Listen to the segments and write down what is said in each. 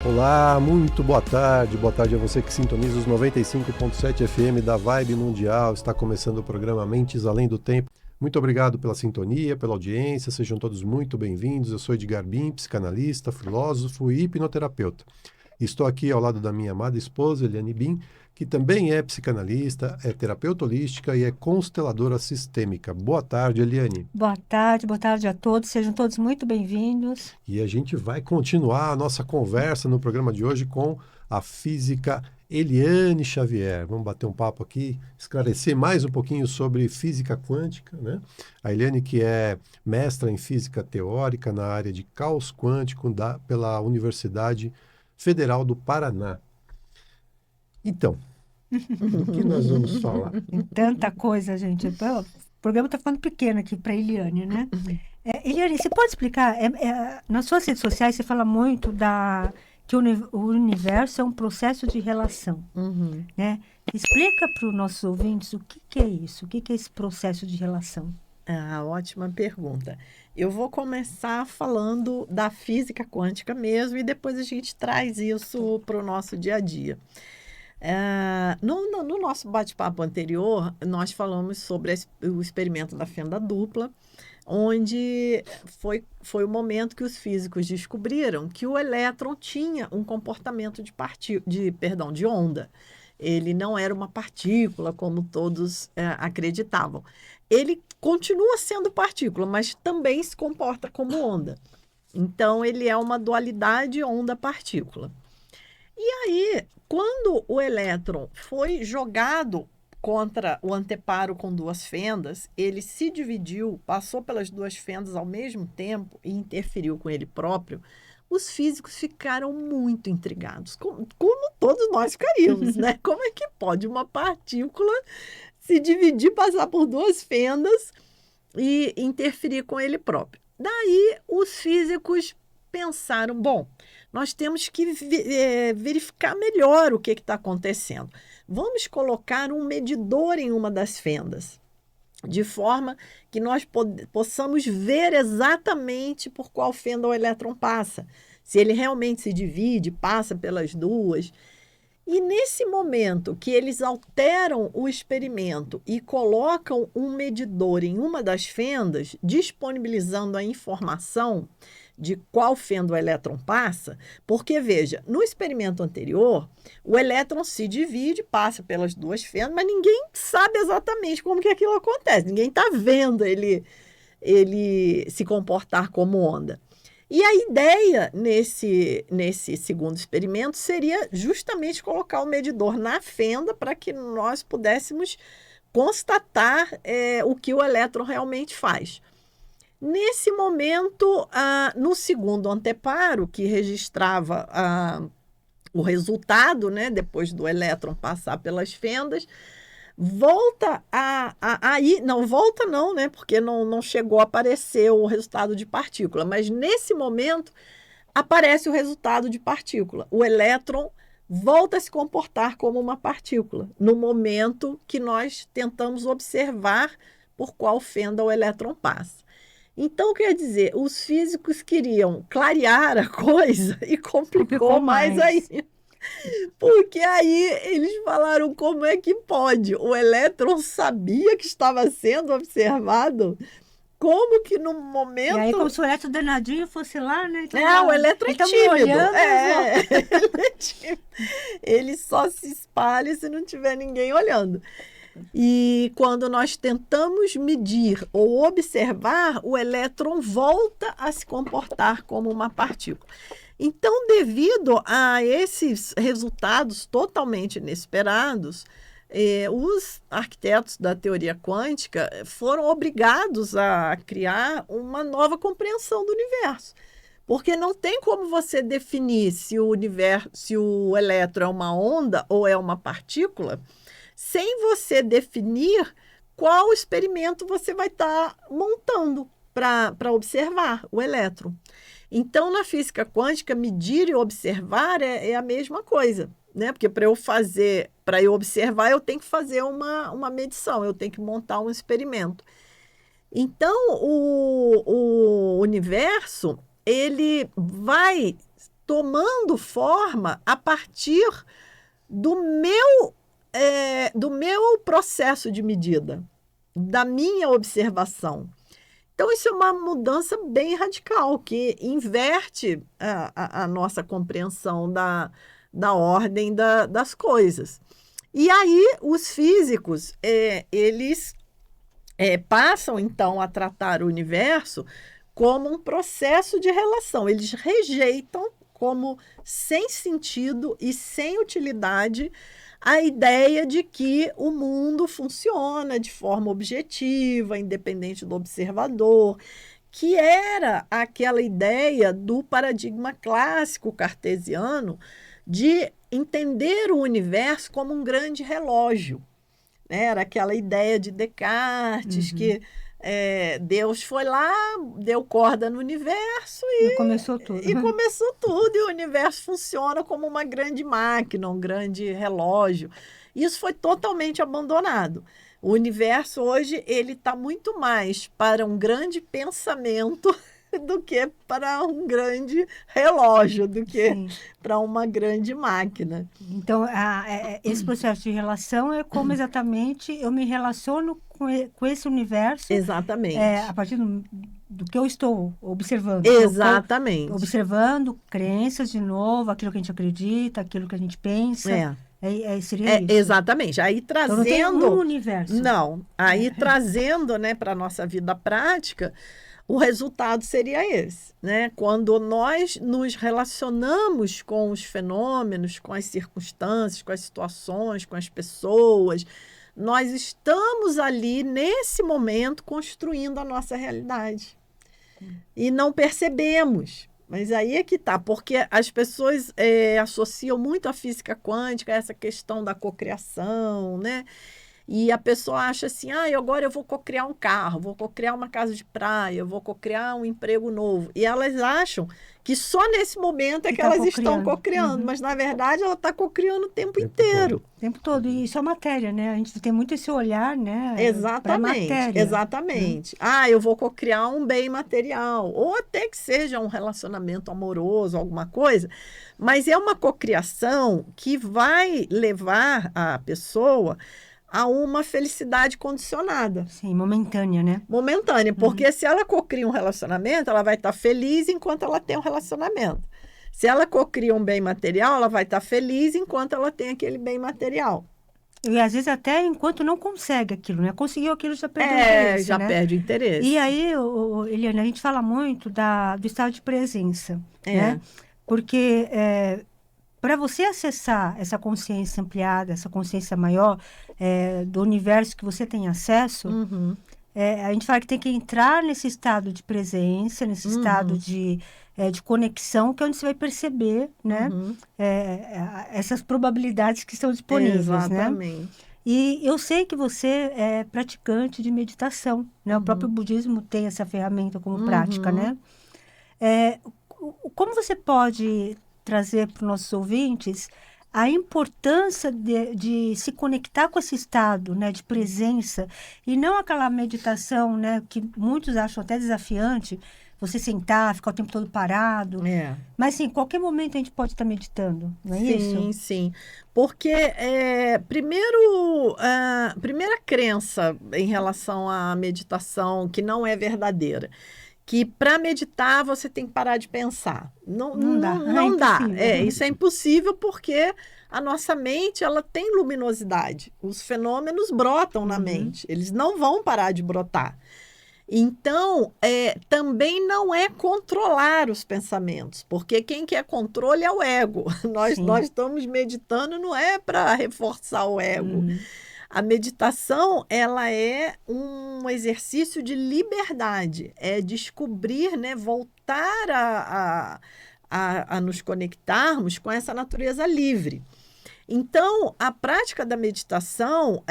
Olá, muito boa tarde a você que sintoniza os 95.7 FM da Vibe Mundial. Está começando o programa Mentes Além do Tempo. Muito obrigado pela sintonia, pela audiência, sejam todos muito bem-vindos. Eu sou Edgar Bim, psicanalista, filósofo e hipnoterapeuta. Estou aqui ao lado da minha amada esposa, Eliane Bim, que também é psicanalista, é terapeuta holística e é consteladora sistêmica. Boa tarde, Eliane. Boa tarde a todos, sejam todos muito bem-vindos. E a gente vai continuar a nossa conversa no programa de hoje com a física Eliane Xavier. Vamos bater um papo aqui, esclarecer mais um pouquinho sobre física quântica, né? A Eliane, que é mestra em física teórica na área de caos quântico pela Universidade Federal do Paraná. Então, do que nós vamos falar? Tem tanta coisa, gente. O programa está ficando pequeno aqui para a Eliane, né? Eliane, você pode explicar? Nas suas redes sociais você fala muito que o universo é um processo de relação, né? Explica para os nossos ouvintes o que é isso, o que é esse processo de relação. Ótima pergunta. Eu vou começar falando da física quântica mesmo e depois a gente traz isso para o nosso dia a dia. No nosso bate-papo anterior, nós falamos sobre o experimento da fenda dupla, onde foi o momento que os físicos descobriram que o elétron tinha um comportamento de onda. Ele não era uma partícula, como todos acreditavam. Ele continua sendo partícula, mas também se comporta como onda. Então, ele é uma dualidade onda-partícula. E aí, quando o elétron foi jogado contra o anteparo com duas fendas, ele se dividiu, passou pelas duas fendas ao mesmo tempo e interferiu com ele próprio, os físicos ficaram muito intrigados, como todos nós ficaríamos, né? Como é que pode uma partícula se dividir, passar por duas fendas e interferir com ele próprio? Daí, os físicos pensaram, bom, nós temos que verificar melhor o que está acontecendo. Vamos colocar um medidor em uma das fendas, de forma que nós possamos ver exatamente por qual fenda o elétron passa, se ele realmente se divide, passa pelas duas. E nesse momento que eles alteram o experimento e colocam um medidor em uma das fendas, disponibilizando a informação de qual fenda o elétron passa, porque, veja, no experimento anterior, o elétron se divide, passa pelas duas fendas, mas ninguém sabe exatamente como que aquilo acontece, ninguém está vendo ele se comportar como onda. E a ideia nesse segundo experimento seria justamente colocar o medidor na fenda para que nós pudéssemos constatar o que o elétron realmente faz. Nesse momento, no segundo anteparo, que registrava o resultado, né, depois do elétron passar pelas fendas, volta não volta não, né, porque não chegou a aparecer o resultado de partícula, mas nesse momento aparece o resultado de partícula. O elétron volta a se comportar como uma partícula, no momento que nós tentamos observar por qual fenda o elétron passa. Então, quer dizer, os físicos queriam clarear a coisa e complicou mais ainda. Porque aí eles falaram como é que pode. O elétron sabia que estava sendo observado. Como que no momento... E aí, como se o elétron danadinho fosse lá, né? Então, o elétron é tímido. Olhando, ele é tímido. Ele só se espalha se não tiver ninguém olhando. E quando nós tentamos medir ou observar, o elétron volta a se comportar como uma partícula. Então, devido a esses resultados totalmente inesperados, os arquitetos da teoria quântica foram obrigados a criar uma nova compreensão do universo. Porque não tem como você definir se o elétron é uma onda ou é uma partícula, sem você definir qual experimento você vai estar montando para observar o elétron. Então, na física quântica, medir e observar é a mesma coisa, né? Porque para eu observar, eu tenho que fazer uma medição, eu tenho que montar um experimento. Então, o universo, ele vai tomando forma a partir do meu processo de medida, da minha observação. Então, isso é uma mudança bem radical, que inverte a nossa compreensão da ordem das coisas. E aí, os físicos, eles passam, então, a tratar o universo como um processo de relação. Eles rejeitam como sem sentido e sem utilidade a ideia de que o mundo funciona de forma objetiva, independente do observador, que era aquela ideia do paradigma clássico cartesiano de entender o universo como um grande relógio. Era aquela ideia de Descartes, que Deus foi lá, deu corda no universo e começou tudo. E começou tudo, e o universo funciona como uma grande máquina, um grande relógio. Isso foi totalmente abandonado. O universo hoje ele está muito mais para um grande pensamento do que para um grande relógio, do que para uma grande máquina. Então, esse processo de relação é como exatamente eu me relaciono com esse universo. Exatamente. A partir do que eu estou observando. Exatamente. Observando crenças, de novo, aquilo que a gente acredita, aquilo que a gente pensa. Seria isso. Exatamente. Aí trazendo... Então, não tem um universo. Não. Aí trazendo, né, para a nossa vida prática, o resultado seria esse, né? Quando nós nos relacionamos com os fenômenos, com as circunstâncias, com as situações, com as pessoas, nós estamos ali, nesse momento, construindo a nossa realidade. E não percebemos. Mas aí é que tá, porque as pessoas associam muito a física quântica a essa questão da cocriação, né? E a pessoa acha assim, agora eu vou cocriar um carro, vou cocriar uma casa de praia, vou cocriar um emprego novo. E elas acham que só nesse momento é que elas estão cocriando, mas na verdade ela está cocriando o tempo inteiro. O tempo todo. E isso é matéria, né? A gente tem muito esse olhar, né? Exatamente, matéria. Exatamente. Eu vou cocriar um bem material, ou até que seja um relacionamento amoroso, alguma coisa, mas é uma cocriação que vai levar a pessoa a uma felicidade condicionada. Sim, momentânea, né? Momentânea, porque se ela cocria um relacionamento, ela vai estar feliz enquanto ela tem um relacionamento. Se ela cocria um bem material, ela vai estar feliz enquanto ela tem aquele bem material. E às vezes até enquanto não consegue aquilo, né? Conseguiu aquilo, já perdeu o interesse, já perde o interesse. E aí, Eliane, a gente fala muito do estado de presença, né? Porque para você acessar essa consciência ampliada, essa consciência maior do universo que você tem acesso, a gente fala que tem que entrar nesse estado de presença, nesse estado de conexão, que é onde você vai perceber, né, essas probabilidades que estão disponíveis. Exatamente. Né? E eu sei que você é praticante de meditação, né? O próprio budismo tem essa ferramenta como prática, né? Como você pode trazer para os nossos ouvintes a importância de se conectar com esse estado, né, de presença, e não aquela meditação, né, que muitos acham até desafiante, você sentar, ficar o tempo todo parado. Mas, sim, qualquer momento a gente pode estar meditando, não é isso? Sim, sim. Porque, primeira crença em relação à meditação que não é verdadeira, que para meditar você tem que parar de pensar. Não dá. Isso é impossível porque a nossa mente ela tem luminosidade. Os fenômenos brotam na mente. Eles não vão parar de brotar. Então, também não é controlar os pensamentos, porque quem quer controle é o ego. Nós estamos meditando, não é para reforçar o ego. A meditação, ela é um exercício de liberdade, é descobrir, né, voltar a nos conectarmos com essa natureza livre. Então, a prática da meditação,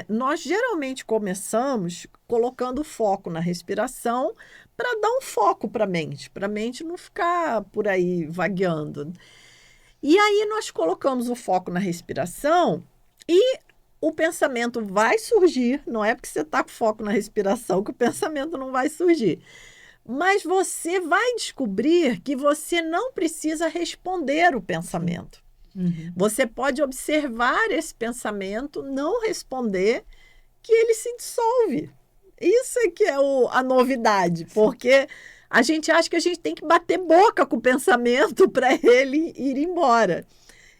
nós geralmente começamos colocando foco na respiração para dar um foco para a mente não ficar por aí vagueando. E aí nós colocamos o foco na respiração e o pensamento vai surgir, não é porque você está com foco na respiração que o pensamento não vai surgir. Mas você vai descobrir que você não precisa responder o pensamento. Uhum. Você pode observar esse pensamento, não responder, que ele se dissolve. Isso é que é a novidade, porque a gente acha que a gente tem que bater boca com o pensamento para ele ir embora.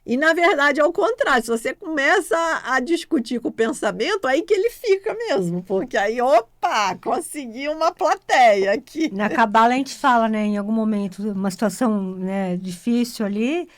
E, na verdade, é o contrário. Se você começa a discutir com o pensamento, aí que ele fica mesmo. Porque aí, opa, consegui uma plateia aqui. Na Cabala a gente fala, né, em algum momento, uma situação, né, difícil ali,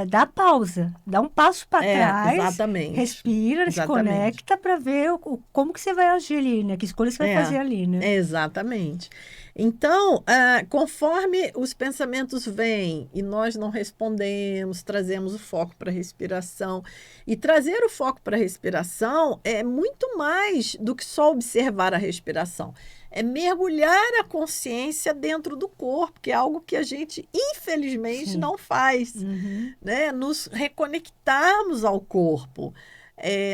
dá pausa, dá um passo para trás, exatamente. respira, se conecta para ver como que você vai agir ali, né? Que escolha você vai fazer ali, né? Exatamente. Então, conforme os pensamentos vêm e nós não respondemos, trazemos o foco para a respiração. E trazer o foco para a respiração é muito mais do que só observar a respiração. É mergulhar a consciência dentro do corpo, que é algo que a gente, infelizmente, não faz. Uhum. Né? Nos reconectarmos ao corpo.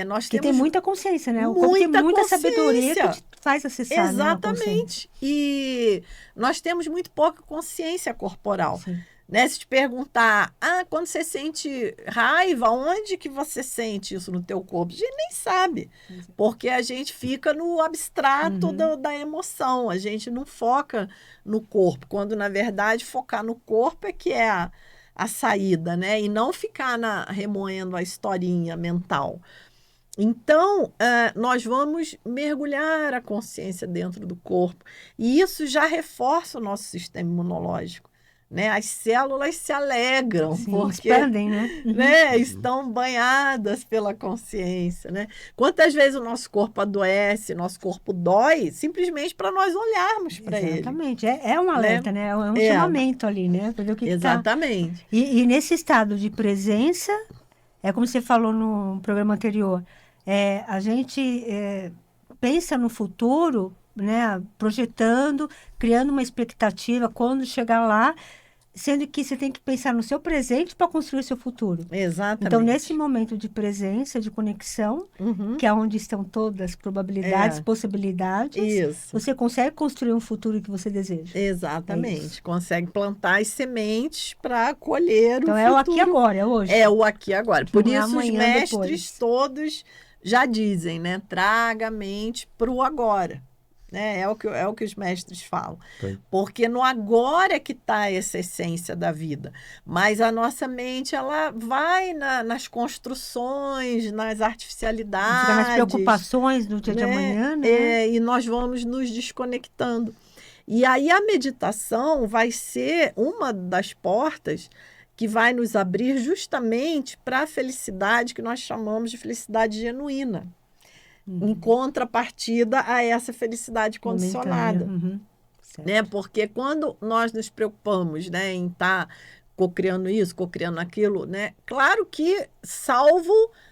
Nós que temos tem muita consciência, né? O corpo tem muita sabedoria que te faz acessar. Exatamente. Né, e nós temos muito pouca consciência corporal. Sim. Né? Se te perguntar, quando você sente raiva, onde que você sente isso no teu corpo? A gente nem sabe, porque a gente fica no abstrato da emoção, a gente não foca no corpo, quando, na verdade, focar no corpo é que é a saída, né? E não ficar remoendo a historinha mental. Então, nós vamos mergulhar a consciência dentro do corpo, e isso já reforça o nosso sistema imunológico. Né? As células se alegram, sim, porque expandem, né? Né? Estão banhadas pela consciência. Né? Quantas vezes o nosso corpo adoece, nosso corpo dói, simplesmente para nós olharmos para ele. Exatamente. É um alerta, né? É um chamamento ali, né? Para ver o que exatamente. Tá. E nesse estado de presença, como você falou no programa anterior, a gente pensa no futuro, né? Projetando, criando uma expectativa quando chegar lá, sendo que você tem que pensar no seu presente para construir o seu futuro. Exatamente. Então, nesse momento de presença, de conexão, que é onde estão todas as probabilidades, possibilidades, isso. Você consegue construir um futuro que você deseja. Exatamente. Consegue plantar as sementes para colher então, o futuro. Então, é o aqui e agora, é hoje. É o aqui e agora. Por não isso, os mestres todos já dizem, né? Traga a mente para o agora. Né? É o que os mestres falam. Porque no agora é que está essa essência da vida. Mas a nossa mente, ela vai nas construções, nas artificialidades. Fica nas preocupações do dia de amanhã, né? E nós vamos nos desconectando. E aí a meditação vai ser uma das portas que vai nos abrir justamente para a felicidade que nós chamamos de felicidade genuína. Em contrapartida a essa felicidade condicionada. Né? Porque quando nós nos preocupamos, né, em estar cocriando isso, cocriando aquilo, né? Claro que salvo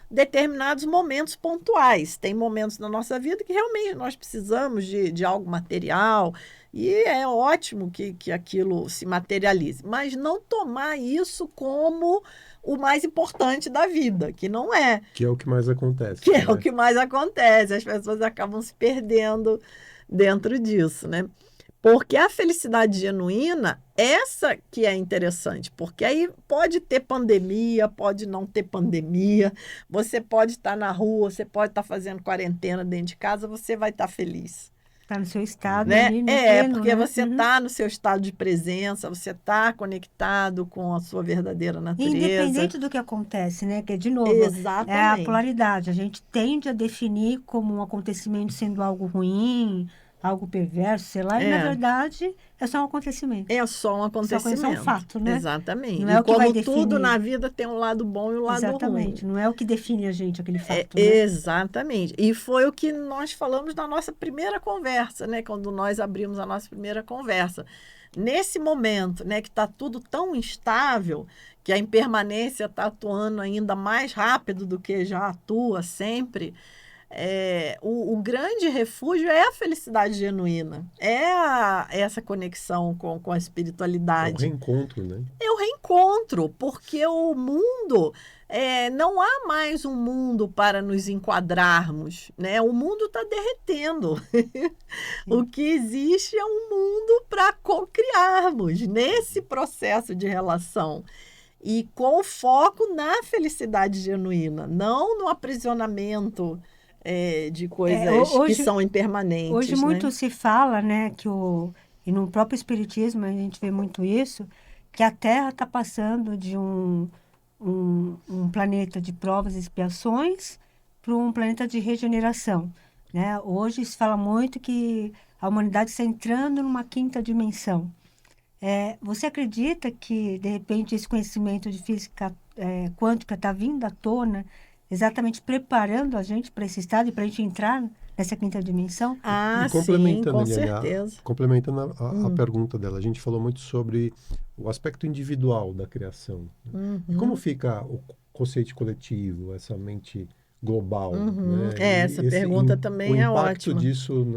determinados momentos pontuais. Tem momentos na nossa vida que realmente nós precisamos de algo material e é ótimo que aquilo se materialize. Mas não tomar isso como o mais importante da vida, que não é. Que é o que mais acontece. Que é o que mais acontece. As pessoas acabam se perdendo dentro disso, né? Porque a felicidade genuína, essa que é interessante, porque aí pode ter pandemia, pode não ter pandemia, você pode estar na rua, você pode estar fazendo quarentena dentro de casa, você vai estar feliz. Está no seu estado, né? Ali, no pleno, porque né? você está no seu estado de presença, você está conectado com a sua verdadeira natureza. Independente do que acontece, né? Que, de novo, Exatamente. É a polaridade. A gente tende a definir como um acontecimento sendo algo ruim, algo perverso, sei lá, e na verdade é só um acontecimento. É só um acontecimento. Só um fato, né? Exatamente. Não é o que vai definir. Tudo na vida tem um lado bom e um lado ruim. Exatamente. Não é o que define a gente, aquele fato. Né? Exatamente. E foi o que nós falamos na nossa primeira conversa, né? Quando nós abrimos a nossa primeira conversa. Nesse momento, né, que está tudo tão instável, que a impermanência está atuando ainda mais rápido do que já atua sempre, o grande refúgio é a felicidade genuína, essa conexão com a espiritualidade. É o reencontro, né? É o reencontro. encontro, porque o mundo, não há mais um mundo para nos enquadrarmos, né? O mundo está derretendo. O que existe é um mundo para co-criarmos nesse processo de relação. E com foco na felicidade genuína, não no aprisionamento de coisas que são impermanentes. Hoje né? muito se fala, né, e no próprio Espiritismo a gente vê muito isso, que a Terra está passando de um planeta de provas e expiações para um planeta de regeneração, né? Hoje se fala muito que a humanidade está entrando numa quinta dimensão. Você acredita que, de repente, esse conhecimento de física quântica está vindo à tona, exatamente preparando a gente para esse estado e para a gente entrar nessa quinta dimensão? E complementando, sim, com Eliane, certeza. complementando a pergunta dela, a gente falou muito sobre o aspecto individual da criação. E como fica o conceito coletivo, essa mente global? Né? Essa pergunta também é ótima. O impacto disso...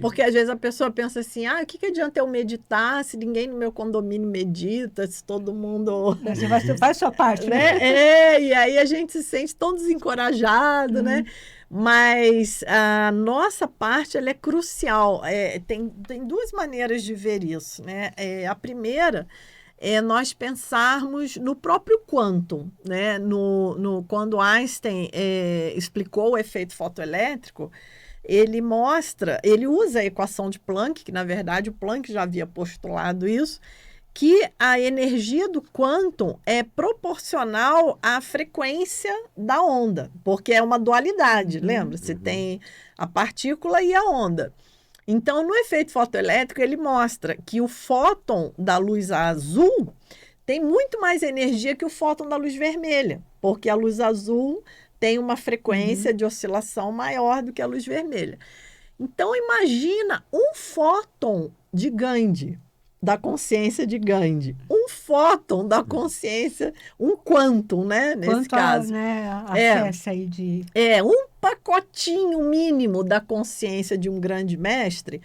Porque às vezes a pessoa pensa assim, o que adianta eu meditar se ninguém no meu condomínio medita, se todo mundo... Você faz sua parte, né? E aí a gente se sente tão desencorajado, né? Mas a nossa parte, ela é crucial. Tem duas maneiras de ver isso, né? A primeira é nós pensarmos no próprio quantum, né? Quando Einstein explicou o efeito fotoelétrico, ele usa a equação de Planck, que na verdade o Planck já havia postulado isso, que a energia do quantum é proporcional à frequência da onda, porque é uma dualidade, lembra? Você tem a partícula e a onda. Então, no efeito fotoelétrico, ele mostra que o fóton da luz azul tem muito mais energia que o fóton da luz vermelha, porque a luz azul tem uma frequência de oscilação maior do que a luz vermelha. Então, imagina um fóton de Gandhi, da consciência de Gandhi, um fóton da consciência, um quantum, né? Nesse caso. A festa aí de... um pacotinho mínimo da consciência de um grande mestre,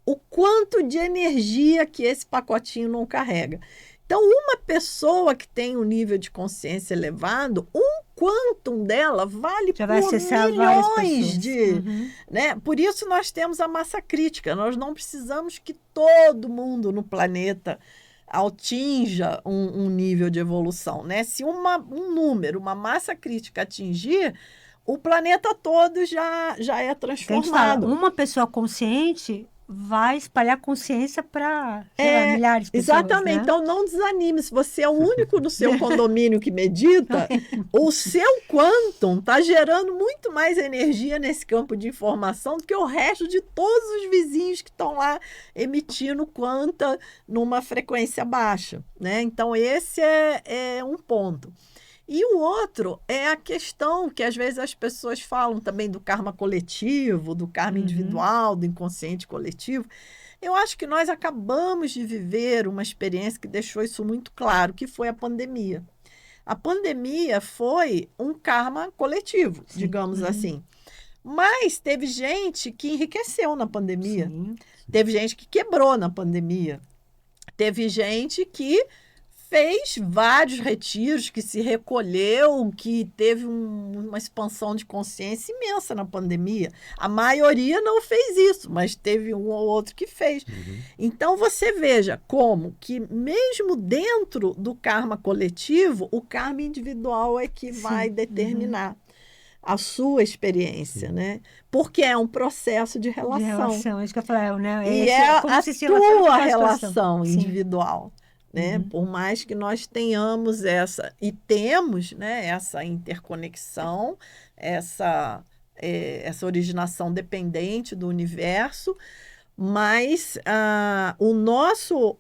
o quanto de energia que esse pacotinho não carrega. Então, uma pessoa que tem um nível de consciência elevado, um quantum dela vale já por milhões de... né? Por isso nós temos a massa crítica. Nós não precisamos que todo mundo no planeta atinja um nível de evolução, né? Se uma massa crítica atingir, o planeta todo já é transformado. Uma pessoa consciente vai espalhar consciência para milhares de pessoas. Exatamente. Né? Então, não desanime. Se você é o único no seu condomínio que medita, o seu quantum está gerando muito mais energia nesse campo de informação do que o resto de todos os vizinhos que estão lá emitindo quanta numa frequência baixa. Né? Então, esse é um ponto. E o outro é a questão que às vezes as pessoas falam também do karma coletivo, do karma individual, do inconsciente coletivo. Eu acho que nós acabamos de viver uma experiência que deixou isso muito claro, que foi a pandemia. A pandemia foi um karma coletivo, digamos assim. Mas teve gente que enriqueceu na pandemia. Teve gente que quebrou na pandemia. Teve gente que fez vários retiros, que se recolheu, que teve uma expansão de consciência imensa na pandemia. A maioria não fez isso, mas teve um ou outro que fez. Então, você veja como que, mesmo dentro do karma coletivo, o karma individual é que vai determinar a sua experiência, né? Porque é um processo de relação. De relação, isso que eu falei, né? E é a tua relação individual. Né? Por mais que nós tenhamos temos, né, essa interconexão, essa originação dependente do universo, mas o nosso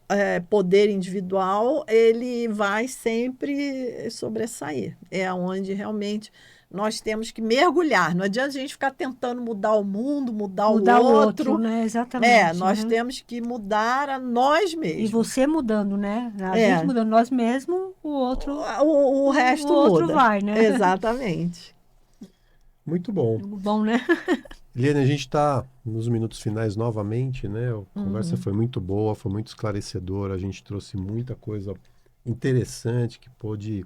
poder individual, ele vai sempre sobressair. É onde realmente nós temos que mergulhar. Não adianta a gente ficar tentando mudar o mundo, mudar o outro. Né? Exatamente. Nós temos que mudar a nós mesmos. E você mudando, né? A gente mudando nós mesmos, o outro... O resto muda. O outro vai, né? Exatamente. Muito bom. Bom, né? Eliane, a gente está nos minutos finais novamente, né? A conversa foi muito boa, foi muito esclarecedora, a gente trouxe muita coisa interessante, que pôde,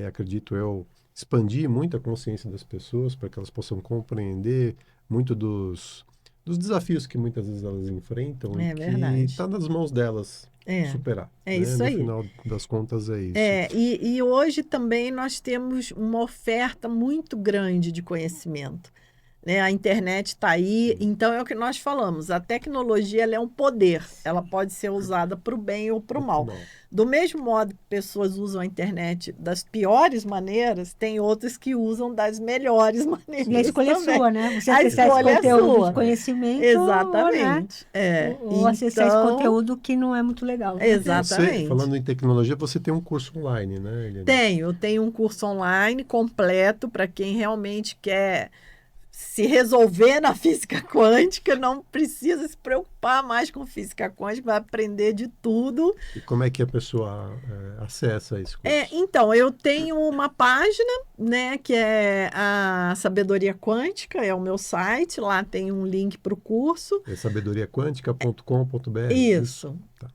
acredito eu, expandir muito a consciência das pessoas para que elas possam compreender muito dos desafios que muitas vezes elas enfrentam e É que verdade. está nas mãos delas É, superar. é Né? isso No aí. final das contas é isso. E hoje também nós temos uma oferta muito grande de conhecimento, né? A internet está aí, então é o que nós falamos, a tecnologia ela é um poder, ela pode ser usada para o bem ou para o mal. Do mesmo modo que pessoas usam a internet das piores maneiras, tem outras que usam das melhores maneiras E a escolha é também. sua, né? Você A acessar esse escolha é conteúdo sua. de conhecimento, né? Exatamente. Ou acessar esse Então, conteúdo que não é muito legal. Né? exatamente. Falando em tecnologia, você tem um curso online, né, Eliane? Tenho um curso online completo para quem realmente quer se resolver na física quântica, não precisa se preocupar mais com física quântica, vai aprender de tudo. E como é que a pessoa acessa esse curso? Então, eu tenho uma página, né, que é a Sabedoria Quântica, é o meu site, lá tem um link para o curso. É sabedoriaquântica.com.br. Isso. Tá.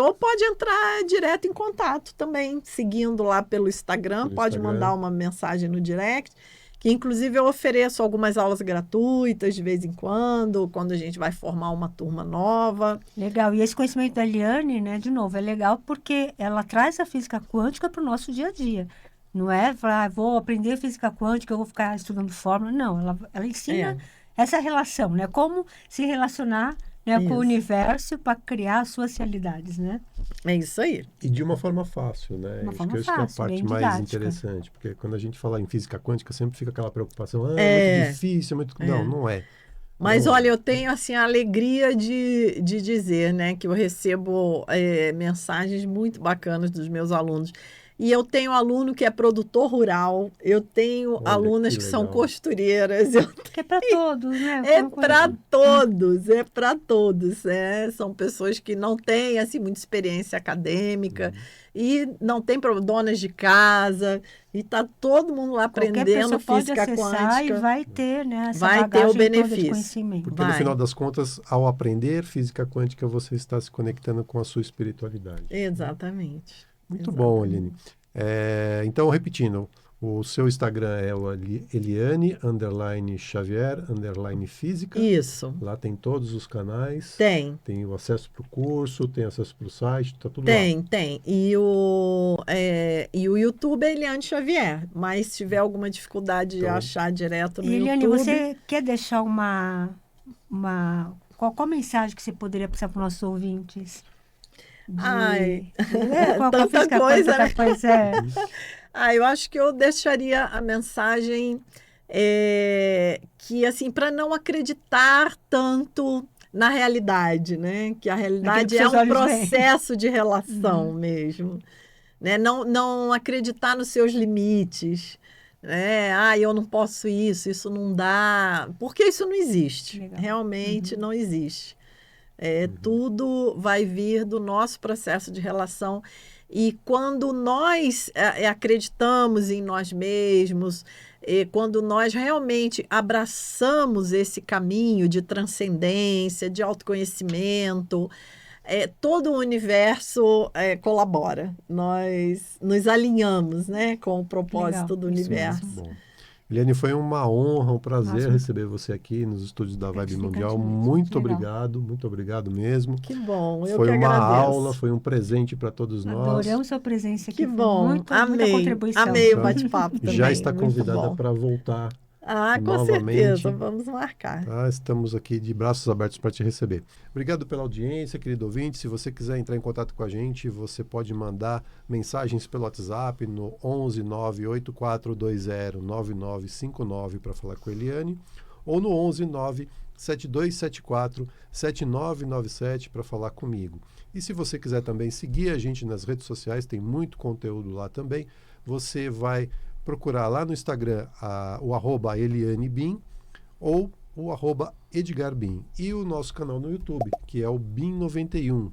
Ou pode entrar direto em contato também, seguindo lá pelo Instagram, pode mandar uma mensagem no direct, que inclusive eu ofereço algumas aulas gratuitas de vez em quando a gente vai formar uma turma nova. Legal. E esse conhecimento da Eliane, né, de novo, é legal porque ela traz a física quântica para o nosso dia a dia. Não é falar, vou aprender física quântica, eu vou ficar estudando fórmula. Não, ela ensina essa relação, né? Como se relacionar, né, com o universo para criar as suas realidades, né? É isso aí. E de uma forma fácil, né? Acho que essa é a parte mais interessante, porque quando a gente fala em física quântica, sempre fica aquela preocupação, é muito difícil, muito... Não é. Mas olha, eu tenho assim a alegria de dizer, né, que eu recebo mensagens muito bacanas dos meus alunos. E eu tenho aluno que é produtor rural, eu tenho alunas que são costureiras. Que é para todos, né? É para todos. São pessoas que não têm assim, muita experiência acadêmica e não tem donas de casa. E está todo mundo lá aprendendo física quântica. E vai ter, né? Essa vai ter o benefício. Porque no final das contas, ao aprender física quântica, você está se conectando com a sua espiritualidade. Exatamente. Muito bom, Aline. Então, repetindo, o seu Instagram é o Eliane_Xavier_Física. Isso. Lá tem todos os canais. Tem. Tem o acesso para o curso, tem acesso para o site, tá tudo lá. Tem. E o YouTube é Eliane Xavier. Mas se tiver alguma dificuldade de achar direto no Eliane, YouTube... você quer deixar qual mensagem que você poderia passar para os nossos ouvintes? Tanta coisa, né? Eu acho que eu deixaria a mensagem que, assim, para não acreditar tanto na realidade, né? Que a realidade é um processo de relação mesmo. Né? Não acreditar nos seus limites. Né? Eu não posso isso não dá. Porque isso não existe. Legal. Realmente não existe. Tudo vai vir do nosso processo de relação. E quando nós acreditamos em nós mesmos, quando nós realmente abraçamos esse caminho de transcendência, de autoconhecimento, todo o universo colabora. Nós nos alinhamos, né, com o propósito do universo. Bom. Eliane, foi uma honra, um prazer receber você aqui nos estúdios da Vibe Mundial. Muito obrigado mesmo. Que bom, eu foi que uma agradeço. aula, foi um presente para todos nós. Adoramos sua presença aqui. Que bom, muita contribuição. Amei o bate-papo também. Já está convidada para voltar. Com certeza, vamos marcar. Estamos aqui de braços abertos para te receber. Obrigado pela audiência, querido ouvinte. Se você quiser entrar em contato com a gente, você pode mandar mensagens pelo WhatsApp no 11 98420 9959 para falar com a Eliane, ou no 11 97274 7997 para falar comigo. E se você quiser também seguir a gente nas redes sociais, tem muito conteúdo lá também. Você vai procurar lá no Instagram o @ElianeBim ou o @EdgarBim. E o nosso canal no YouTube, que é o BIM91,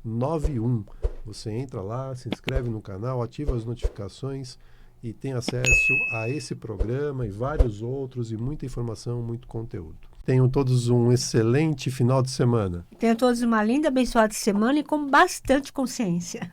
BIM91. Você entra lá, se inscreve no canal, ativa as notificações e tem acesso a esse programa e vários outros e muita informação, muito conteúdo. Tenham todos um excelente final de semana. Tenham todos uma linda, abençoada semana e com bastante consciência.